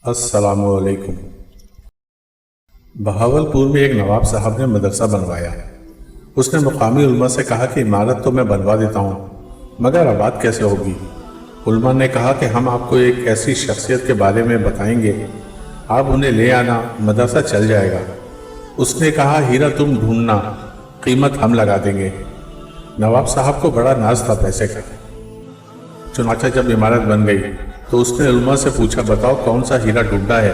अस्सलाम वालेकुम। बहावलपुर में एक नवाब साहब ने मदरसा बनवाया। उसने मुकामी उलमा से कहा कि इमारत तो मैं बनवा देता हूँ, मगर आबाद कैसे होगी। उलमा ने कहा कि हम आपको एक ऐसी शख्सियत के बारे में बताएंगे, आप उन्हें ले आना, मदरसा चल जाएगा। उसने कहा, हीरा तुम ढूंढना, कीमत हम लगा देंगे। नवाब साहब को बड़ा नाज था पैसे का। चुनाचा जब इमारत बन गई तो उसने उलमा से पूछा, बताओ कौन सा हीरा ढूंढा है।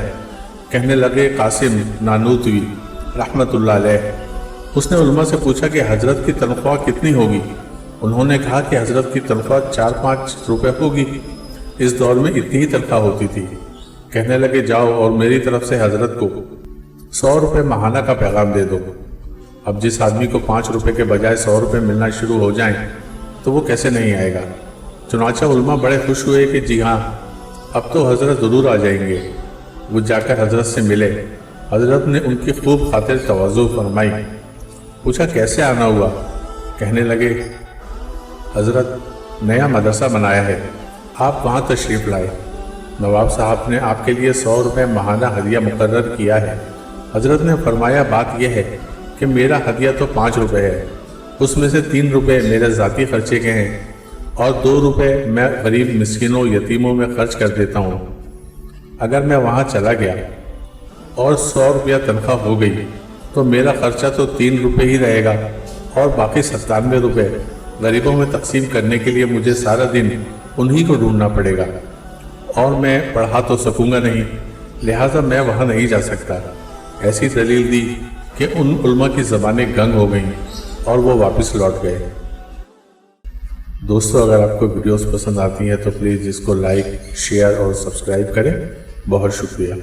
कहने लगे, कासिम नानूतवी रहमतुल्लाह अलैह। उसने उलमा से पूछा कि हजरत की तनख्वाह कितनी होगी। उन्होंने कहा कि हजरत की तनख्वाह 4-5 रुपए होगी। इस दौर में इतनी ही तनख्वाह होती थी। कहने लगे, जाओ और मेरी तरफ से हजरत को 100 रुपये माहाना का पैगाम दे दो। अब जिस आदमी को 5 रुपए के बजाय 100 रुपये मिलना शुरू हो जाएं तो वो कैसे नहीं आएगा। चुनाचा उलमा बड़े खुश हुए कि जी हाँ, अब तो हजरत ज़रूर आ जाएंगे। वो जाकर हजरत से मिले। हजरत ने उनकी खूब खातिर तवाज़ु फरमाई। पूछा, कैसे आना हुआ। कहने लगे, हजरत नया मदरसा बनाया है, आप वहाँ तशरीफ़ लाए। नवाब साहब ने आपके लिए 100 रुपये माहाना हदिया मुकर्रर किया है। हजरत ने फरमाया, बात यह है कि मेरा हदिया तो 5 रुपये है, उसमें से 3 रुपये मेरे ज़ाती खर्चे के हैं और 2 रुपये मैं गरीब मिस्किनों यतीमों में खर्च कर देता हूँ। अगर मैं वहाँ चला गया और 100 रुपया तनख्वाह हो गई तो मेरा खर्चा तो 3 रुपये ही रहेगा और बाकी 97 रुपये गरीबों में तकसीम करने के लिए मुझे सारा दिन उन्हीं को ढूंढना पड़ेगा और मैं पढ़ा तो सकूँगा नहीं, लिहाजा मैं वहाँ नहीं जा सकता। ऐसी दलील दी कि उन उलमा की ज़बानें गंग हो गईं और वो वापस लौट गए। दोस्तों, अगर आपको वीडियोस पसंद आती हैं तो प्लीज़ इसको लाइक, शेयर और सब्सक्राइब करें। बहुत शुक्रिया।